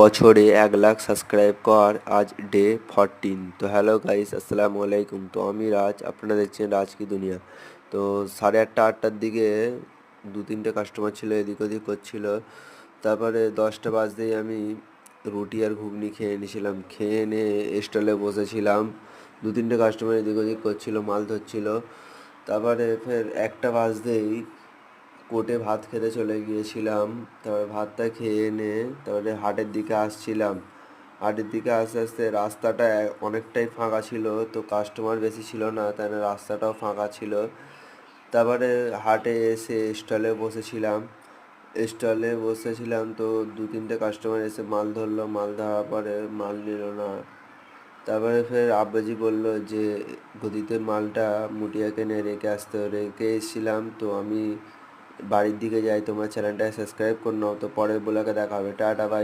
বছরে 1 লাখ সাবস্ক্রাইব কর, আজ ডে 14। তো হ্যালো গাইস, আসসালামু আলাইকুম। তো আমি রাজ, আপনারা দেখছেন রাজ কি দুনিয়া। তো 8:30-8টার দিকে 2-3টে কাস্টমার ছিল, এদিক ওদিক করছিল। তারপরে 10টা বাজতেই আমি রুটি আর ঘুগনি খেয়ে নিয়েছিলাম। খেয়ে নিয়ে স্টলে বসেছিলাম। 2-3টে কাস্টমার এদিক ওদিক করছিল, মাল ধরছিল। তারপরে ফের 1টা বাজতেই কোর্টে ভাত খেতে চলে গিয়েছিলাম। তারপরে ভাতটা খেয়ে এনে তারপরে হাটের দিকে আসছিলাম। হাটের দিকে আস্তে আস্তে রাস্তাটা অনেকটাই ফাঁকা ছিল, তো কাস্টমার বেশি ছিল না, তাই না রাস্তাটাও ফাঁকা ছিল। তারপরে হাটে এসে স্টলে বসেছিলাম, তো 2-3টে কাস্টমার এসে মাল ধরলো। মাল ধরার পরে মাল নিল না। তারপরে ফের আব্বাজি বললো যে গদিতে মালটা মুটিয়াকে নিয়ে রেখে এসেছিলাম। তো আমি বাড়ির দিকে যাই, তোমার চ্যানেলটা সাবস্ক্রাইব করে নাও। তো পরের ব্লগে দেখা হবে, টাটা বাই।